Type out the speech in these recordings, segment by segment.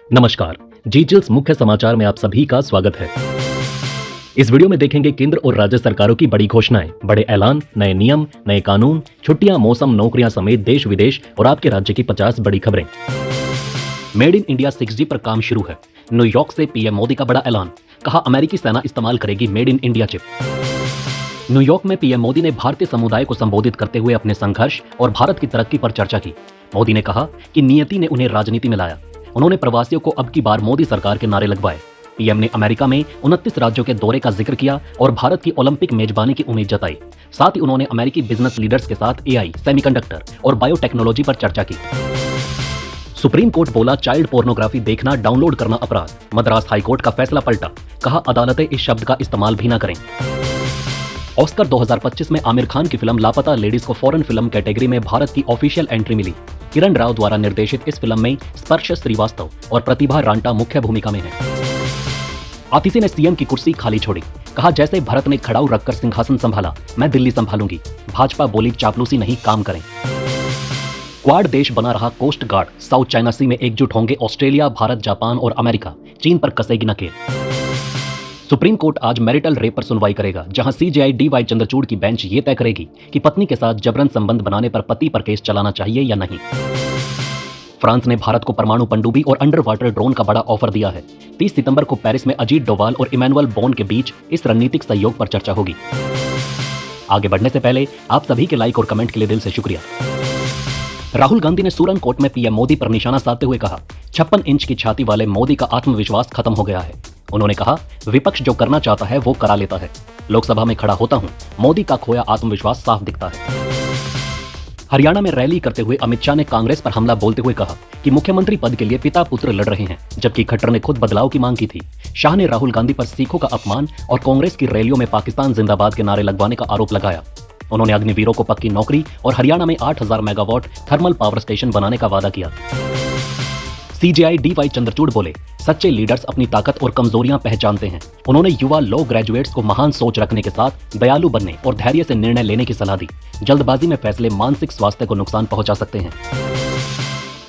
नमस्कार। जीजीएल्स मुख्य समाचार में आप सभी का स्वागत है। इस वीडियो में देखेंगे केंद्र और राज्य सरकारों की बड़ी घोषणाएं, बड़े ऐलान, नए नियम, नए कानून, छुट्टियां, मौसम, नौकरियां समेत देश विदेश और आपके राज्य की 50 बड़ी खबरें। मेड इन इंडिया 6G पर काम शुरू है। न्यूयॉर्क से पीएम मोदी का बड़ा ऐलान, कहा अमेरिकी सेना इस्तेमाल करेगी made in India chip. New York में पीएम मोदी ने भारतीय समुदाय को संबोधित करते हुए अपने संघर्ष और भारत की तरक्की पर चर्चा की। मोदी ने कहा कि नियति ने उन्हें राजनीति में लाया। उन्होंने प्रवासियों को अब की बार मोदी सरकार के नारे लगवाए। पीएम ने अमेरिका में 29 राज्यों के दौरे का जिक्र किया और भारत की ओलंपिक मेजबानी की उम्मीद जताई। साथ ही उन्होंने अमेरिकी बिजनेस लीडर्स के साथ एआई, सेमीकंडक्टर और बायोटेक्नोलॉजी पर चर्चा की। सुप्रीम कोर्ट बोला चाइल्ड पोर्नोग्राफी देखना, डाउनलोड करना अपराध। मद्रास हाईकोर्ट का फैसला पलटा, कहा अदालतें इस शब्द का इस्तेमाल भी न करें। ऑस्कर 2025 में आमिर खान की फिल्म लापता लेडीज को फॉरेन फिल्म कैटेगरी में भारत की ऑफिशियल एंट्री मिली। किरण राव द्वारा निर्देशित इस फिल्म में स्पर्श श्रीवास्तव और प्रतिभा रांटा मुख्य भूमिका में है। आतिशी ने सीएम की कुर्सी खाली छोड़ी, कहा जैसे भरत ने खड़ाऊ रखकर सिंहासन संभाला, मैं दिल्ली संभालूंगी। भाजपा बोली चापलूसी नहीं, काम करें। क्वाड देश बना रहा कोस्ट गार्ड, साउथ चाइना सी में एकजुट होंगे ऑस्ट्रेलिया, भारत, जापान और अमेरिका। चीन पर कसेगी नकेल। सुप्रीम कोर्ट आज मैरिटल रेप पर सुनवाई करेगा, जहां सीजेआई डीवाई चंद्रचूड़ की बेंच ये तय करेगी कि पत्नी के साथ जबरन संबंध बनाने पर पति पर केस चलाना चाहिए या नहीं। फ्रांस ने भारत को परमाणु पनडुब्बी और अंडर वाटर ड्रोन का बड़ा ऑफर दिया है। 30 सितंबर को पेरिस में अजीत डोवाल और इमैनुअल बोन के बीच इस रणनीतिक सहयोग पर चर्चा होगी। आगे बढ़ने से पहले आप सभी के लाइक और कमेंट के लिए दिल से शुक्रिया। राहुल गांधी ने सूरन कोट में पीएम मोदी पर निशाना साधते हुए कहा 56 इंच की छाती वाले मोदी का आत्मविश्वास खत्म हो गया है। उन्होंने कहा विपक्ष जो करना चाहता है वो करा लेता है। लोकसभा में खड़ा होता हूं, मोदी का खोया आत्मविश्वास साफ दिखता है। हरियाणा में रैली करते हुए अमित शाह ने कांग्रेस पर हमला बोलते हुए कहा कि मुख्यमंत्री पद के लिए पिता पुत्र लड़ रहे हैं, जबकि खट्टर ने खुद बदलाव की मांग की थी। शाह ने राहुल गांधी पर सिखों का अपमान और कांग्रेस की रैलियों में पाकिस्तान जिंदाबाद के नारे लगवाने का आरोप लगाया। उन्होंने अग्निवीरों को पक्की नौकरी और हरियाणा में 8000 मेगावाट थर्मल पावर स्टेशन बनाने का वादा किया। सीजेआई डीवाई चंद्रचूड़ बोले सच्चे लीडर्स अपनी ताकत और कमजोरियां पहचानते हैं। उन्होंने युवा लॉ ग्रेजुएट्स को महान सोच रखने के साथ दयालु बनने और धैर्य से निर्णय लेने की सलाह दी। जल्दबाजी में फैसले मानसिक स्वास्थ्य को नुकसान पहुंचा सकते हैं।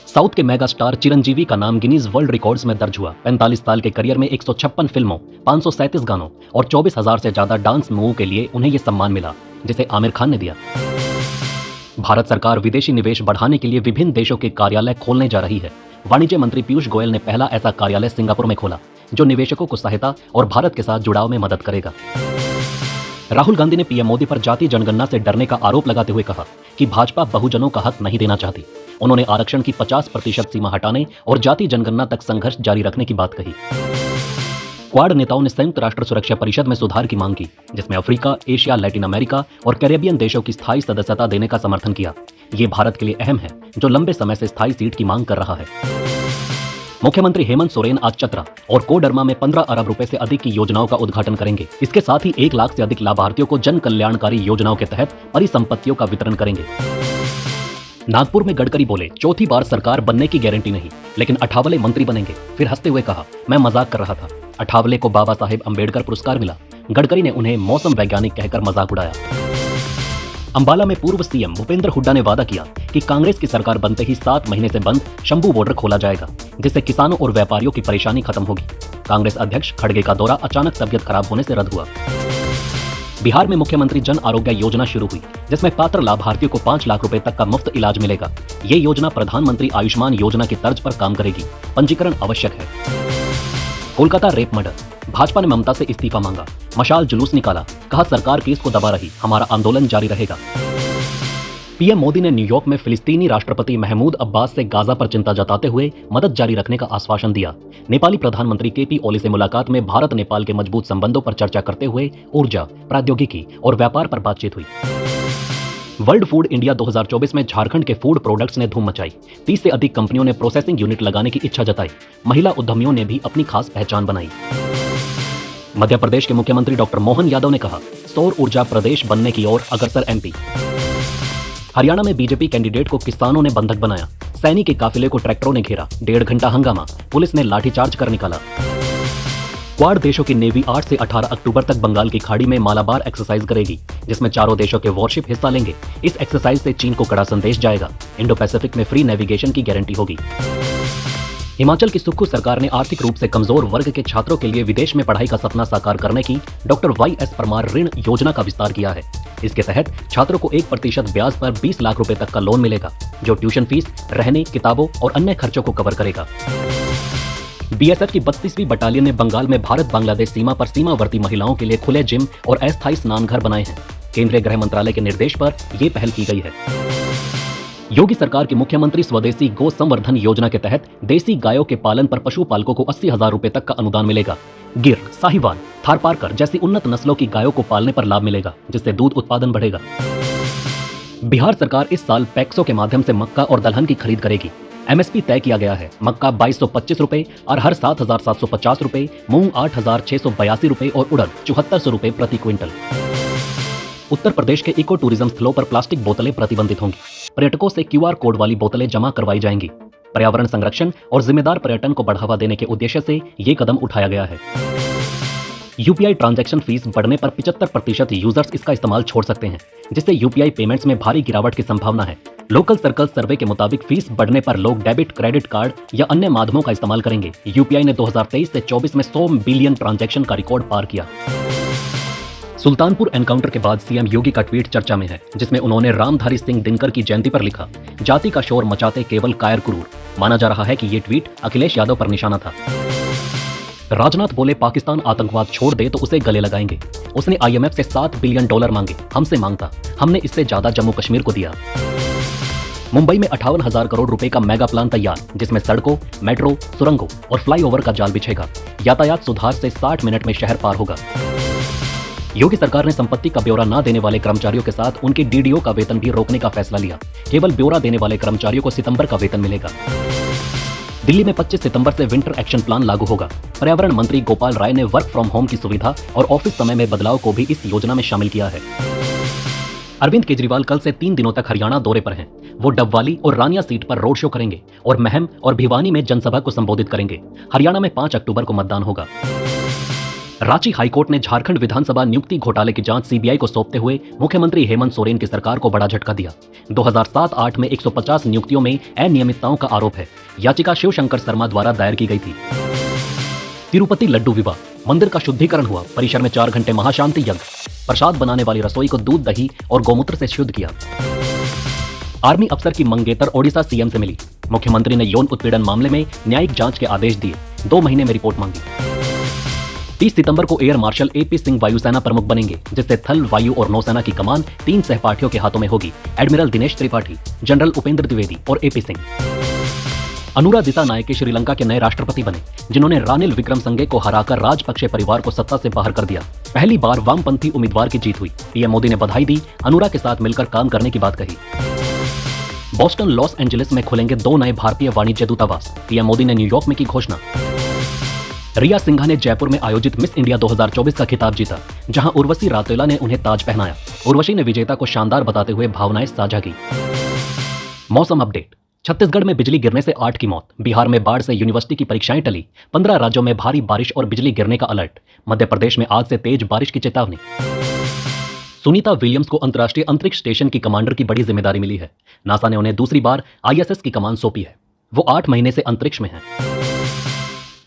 साउथ के मेगा स्टार चिरंजीवी का नाम गिनीज वर्ल्ड रिकॉर्ड्स में दर्ज हुआ। 45 साल के करियर में 156 फिल्मों, 537 गानों और 24,000 से ज्यादा डांस मूवों के लिए उन्हें यह सम्मान मिला, जिसे आमिर खान ने दिया। भारत सरकार विदेशी निवेश बढ़ाने के लिए विभिन्न देशों के कार्यालय खोलने जा रही है। वाणिज्य मंत्री पीयूष गोयल ने पहला ऐसा कार्यालय सिंगापुर में खोला, जो निवेशकों को सहायता और भारत के साथ जुड़ाव में मदद करेगा। राहुल गांधी ने पीएम मोदी पर जाति जनगणना से डरने का आरोप लगाते हुए कहा कि भाजपा बहुजनों का हक नहीं देना चाहती। उन्होंने आरक्षण की 50% सीमा हटाने और जाति जनगणना तक संघर्ष जारी रखने की बात कही। क्वाड नेताओं ने संयुक्त राष्ट्र सुरक्षा परिषद में सुधार की मांग की, जिसमें अफ्रीका, एशिया, लैटिन अमेरिका और कैरेबियन देशों की स्थायी सदस्यता देने का समर्थन किया। ये भारत के लिए अहम है, जो लंबे समय से स्थायी सीट की मांग कर रहा है। मुख्यमंत्री हेमंत सोरेन आज चतरा और कोडरमा में 15 अरब रुपए से अधिक की योजनाओं का उद्घाटन करेंगे। इसके साथ ही 1 लाख से अधिक लाभार्थियों को जन कल्याणकारी योजनाओं के तहत परिसंपत्तियों का वितरण करेंगे। नागपुर में गडकरी बोले चौथी बार सरकार बनने की गारंटी नहीं, लेकिन अठावले मंत्री बनेंगे। फिर हंसते हुए कहा मैं मजाक कर रहा था। अठावले को बाबा साहेब अंबेडकर पुरस्कार मिला। गडकरी ने उन्हें मौसम वैज्ञानिक कहकर मजाक उड़ाया। अंबाला में पूर्व सीएम भूपेंद्र हुड्डा ने वादा किया कि कांग्रेस की सरकार बनते ही 7 महीने से बंद शंभू बॉर्डर खोला जाएगा, जिससे किसानों और व्यापारियों की परेशानी खत्म होगी। कांग्रेस अध्यक्ष खड़गे का दौरा अचानक तबियत खराब होने से रद्द हुआ। बिहार में मुख्यमंत्री जन आरोग्य योजना शुरू हुई, जिसमें पात्र लाभार्थियों को 5 लाख रुपए तक का मुफ्त इलाज मिलेगा। ये योजना प्रधानमंत्री आयुष्मान योजना की तर्ज पर काम करेगी। पंजीकरण आवश्यक है। कोलकाता रेप मर्डर, भाजपा ने ममता से इस्तीफा मांगा। मशाल जुलूस निकाला, कहा सरकार केस को दबा रही, हमारा आंदोलन जारी रहेगा। पीएम मोदी ने न्यूयॉर्क में फिलिस्तीनी राष्ट्रपति महमूद अब्बास से गाजा पर चिंता जताते हुए मदद जारी रखने का आश्वासन दिया। नेपाली प्रधानमंत्री केपी ओली से मुलाकात में भारत नेपाल के मजबूत संबंधों पर चर्चा करते हुए ऊर्जा, प्रौद्योगिकी और व्यापार पर बातचीत हुई। वर्ल्ड फूड इंडिया 2024 में झारखंड के फूड प्रोडक्ट्स ने धूम मचाई। 30 से अधिक कंपनियों ने प्रोसेसिंग यूनिट लगाने की इच्छा जताई। महिला उद्यमियों ने भी अपनी खास पहचान बनाई। मध्य प्रदेश के मुख्यमंत्री डॉक्टर मोहन यादव ने कहा सौर ऊर्जा प्रदेश बनने की ओर अग्रसर एमपी। हरियाणा में बीजेपी कैंडिडेट को किसानों ने बंधक बनाया। सैनिक के काफिले को ट्रैक्टरों ने घेरा। 1.5 घंटा हंगामा, पुलिस ने लाठीचार्ज कर निकाला। क्वाड देशों की नेवी 8 से 18 अक्टूबर तक बंगाल की खाड़ी में मालाबार एक्सरसाइज करेगी, जिसमें चारों देशों के वॉरशिप हिस्सा लेंगे। इस एक्सरसाइज से चीन को कड़ा संदेश जाएगा। इंडो पैसिफिक में फ्री नेविगेशन की गारंटी होगी। हिमाचल की सुक्खू सरकार ने आर्थिक रूप से कमजोर वर्ग के छात्रों के लिए विदेश में पढ़ाई का सपना साकार करने की डॉक्टर YS परमार ऋण योजना का विस्तार किया है। इसके तहत छात्रों को 1% ब्याज पर 20 लाख रुपए तक का लोन मिलेगा, जो ट्यूशन फीस, रहने, किताबों और अन्य खर्चों को कवर करेगा। BSF की 32वीं बटालियन ने बंगाल में भारत बांग्लादेश सीमा पर सीमावर्ती महिलाओं के लिए खुले जिम और अस्थायी स्नान घर बनाए हैं। केंद्रीय गृह मंत्रालय के निर्देश पर यह पहल की गई है। योगी सरकार की मुख्यमंत्री स्वदेशी गो संवर्धन योजना के तहत देसी गायों के पालन पर पशुपालकों को 80,000 रुपए तक का अनुदान मिलेगा। गिर, साहिवाल, थारपारकर जैसी उन्नत नस्लों की गायों को पालने पर लाभ मिलेगा, जिससे दूध उत्पादन बढ़ेगा। बिहार सरकार इस साल पैक्सों के माध्यम से मक्का और दलहन की खरीद करेगी। MSP तय किया गया है। मक्का 2225 रुपए, अरहर 7,750 रुपए, मूंग 8,682 रुपए और उड़द 7400 रुपए प्रति क्विंटल। उत्तर प्रदेश के इको टूरिज्म स्थलों पर प्लास्टिक बोतलें प्रतिबंधित होंगी। पर्यटकों से QR कोड वाली बोतलें जमा करवाई जाएंगी। पर्यावरण संरक्षण और जिम्मेदार पर्यटन को बढ़ावा देने के उद्देश्य से ये कदम उठाया गया है। UPI ट्रांजैक्शन फीस बढ़ने पर 75% यूजर्स इसका इस्तेमाल छोड़ सकते हैं, जिससे UPI पेमेंट्स में भारी गिरावट की संभावना है। लोकल सर्कल सर्वे के मुताबिक फीस बढ़ने पर लोग डेबिट, क्रेडिट कार्ड या अन्य माध्यमों का इस्तेमाल करेंगे। UPI ने 2023 से 24 में 100 बिलियन ट्रांजैक्शन का रिकॉर्ड पार किया। सुल्तानपुर एनकाउंटर के बाद CM योगी का ट्वीट चर्चा में है, जिसमें उन्होंने रामधारी सिंह दिनकर की जयंती पर लिखा, जाति का शोर मचाते केवल कायर क्रूर। माना जा रहा है कि ये ट्वीट अखिलेश यादव पर निशाना था। राजनाथ बोले, पाकिस्तान आतंकवाद छोड़ दे तो उसे गले लगाएंगे। उसने IMF से $7 बिलियन मांगे, हमसे मांगता, हमने इससे ज्यादा जम्मू कश्मीर को दिया। मुंबई में 58,000 करोड़ रुपए का मेगा प्लान तैयार, जिसमें सड़कों, मेट्रो, सुरंगों और फ्लाईओवर का जाल बिछेगा। यातायात सुधार से 60 मिनट में शहर पार होगा। योगी सरकार ने संपत्ति का ब्यौरा न देने वाले कर्मचारियों के साथ उनके DDO का वेतन भी रोकने का फैसला लिया। केवल ब्यौरा देने वाले कर्मचारियों को सितंबर का वेतन मिलेगा। दिल्ली में 25 सितंबर से विंटर एक्शन प्लान लागू होगा। पर्यावरण मंत्री गोपाल राय ने वर्क फ्रॉम होम की सुविधा और ऑफिस समय में बदलाव को भी इस योजना में शामिल किया है। अरविंद केजरीवाल कल से 3 दिनों तक हरियाणा दौरे पर हैं। वो डबवाली और रानिया सीट पर रोड शो करेंगे और महम और भिवानी में जनसभा को संबोधित करेंगे। हरियाणा में 5 अक्टूबर को मतदान होगा। रांची हाईकोर्ट ने झारखंड विधानसभा नियुक्ति घोटाले की जांच CBI को सौंपते हुए मुख्यमंत्री हेमंत सोरेन की सरकार को बड़ा झटका दिया। 2007-8 में 150 नियुक्तियों में अनियमितताओं का आरोप है। याचिका शिवशंकर शर्मा द्वारा दायर की गई थी। तिरुपति लड्डू विवाह, मंदिर का शुद्धिकरण हुआ। परिसर में 4 घंटे महाशांति यज्ञ। प्रसाद बनाने वाली रसोई को दूध, दही और गौमूत्र से शुद्ध किया। आर्मी अफसर की मंगेतर ओडिशा CM से मिली। मुख्यमंत्री ने यौन उत्पीड़न मामले में न्यायिक जांच के आदेश दिए। 2 महीने में रिपोर्ट मांगी। 30 सितंबर को एयर मार्शल AP सिंह वायुसेना प्रमुख बनेंगे, जिससे थल, वायु और नौसेना की कमान 3 सहपाठियों के हाथों में होगी। एडमिरल दिनेश त्रिपाठी, जनरल उपेंद्र द्विवेदी और AP सिंह। अनुरा दिसानायके श्रीलंका के नए राष्ट्रपति बने, जिन्होंने रानिल विक्रमसिंघे को हराकर राजपक्षे परिवार को सत्ता से बाहर कर दिया। पहली बार वामपंथी उम्मीदवार की जीत हुई। PM मोदी ने बधाई दी, अनुरा के साथ मिलकर काम करने की बात कही। बोस्टन, लॉस एंजलिस में खुलेंगे 2 नए भारतीय वाणिज्य दूतावास। PM मोदी ने न्यूयॉर्क में की घोषणा। रिया सिंघा ने जयपुर में आयोजित मिस इंडिया 2024 का खिताब जीता, जहां उर्वशी रातेला ने उन्हें ताज पहनाया। उर्वशी ने विजेता को शानदार बताते हुए भावनाएं साझा की। मौसम अपडेट। छत्तीसगढ़ में बिजली गिरने से 8 की मौत। बिहार में बाढ़ से यूनिवर्सिटी की परीक्षाएं टली। 15 राज्यों में भारी बारिश और बिजली गिरने का अलर्ट। मध्य प्रदेश में आज से तेज बारिश की चेतावनी। सुनीता विलियम्स को अंतर्राष्ट्रीय अंतरिक्ष स्टेशन की कमांडर की बड़ी जिम्मेदारी मिली है। नासा ने उन्हें दूसरी बार ISS की कमान सौंपी है। वो 8 महीने से अंतरिक्ष में हैं।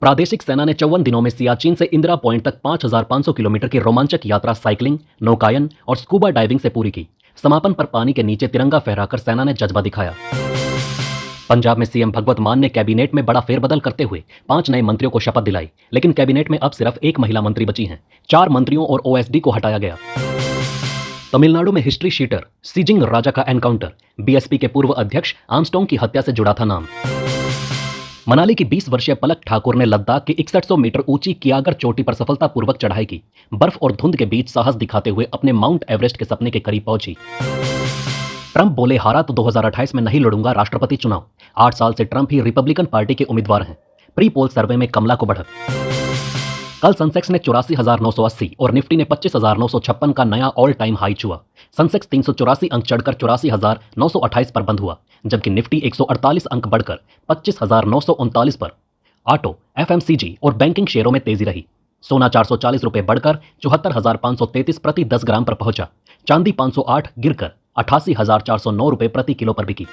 प्रादेशिक सेना ने 54 दिनों में सियाचिन से इंदिरा पॉइंट तक 5,500 किलोमीटर की रोमांचक यात्रा साइकिलिंग, नौकायन और स्कूबा डाइविंग से पूरी की। समापन पर पानी के नीचे तिरंगा फहराकर सेना ने जज्बा दिखाया। पंजाब में CM भगवत मान ने कैबिनेट में बड़ा फेरबदल करते हुए 5 नए मंत्रियों को शपथ दिलाई, लेकिन कैबिनेट में अब सिर्फ 1 महिला मंत्री बची हैं। 4 मंत्रियों और OSD को हटाया गया। तमिलनाडु में हिस्ट्री शीटर सीजिंग राजा का एनकाउंटर। BSP के पूर्व अध्यक्ष आर्मस्ट्रॉन्ग की हत्या से जुड़ा था नाम। मनाली की 20 वर्षीय पलक ठाकुर ने लद्दाख की 6100 मीटर ऊंची कियागर चोटी पर सफलतापूर्वक चढ़ाई की। बर्फ और धुंध के बीच साहस दिखाते हुए अपने माउंट एवरेस्ट के सपने के करीब पहुंची। ट्रंप बोले, हारा तो 2028 में नहीं लड़ूंगा राष्ट्रपति चुनाव। 8 साल से ट्रंप ही रिपब्लिकन पार्टी के उम्मीदवार हैं। प्री पोल सर्वे में कमला को बढ़त। कल सेंसेक्स ने 84,980 और निफ्टी ने 25,956 का नया ऑल टाइम हाई छुआ। सेंसेक्स 384 अंक चढ़कर 84,928 पर बंद हुआ, जबकि निफ्टी 148 अंक बढ़कर 25,939 पर। ऑटो, FMCG और बैंकिंग शेयरों में तेजी रही। सोना 440 रुपए बढ़कर 74,533 प्रति 10 ग्राम पर पहुंचा। चांदी 508 गिरकर 88,409 रुपए प्रति किलो पर बिकी।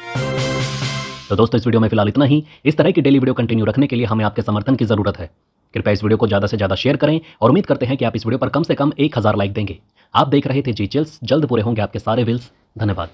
तो दोस्तों इस वीडियो में फिलहाल इतना ही। इस तरह की डेली वीडियो कंटिन्यू रखने के लिए हमें आपके समर्थन की जरूरत है। कृपया इस वीडियो को ज़्यादा से ज़्यादा शेयर करें और उम्मीद करते हैं कि आप इस वीडियो पर कम से कम 1000 लाइक देंगे। आप देख रहे थे जी चिल्स, जल्द पूरे होंगे आपके सारे विल्स। धन्यवाद।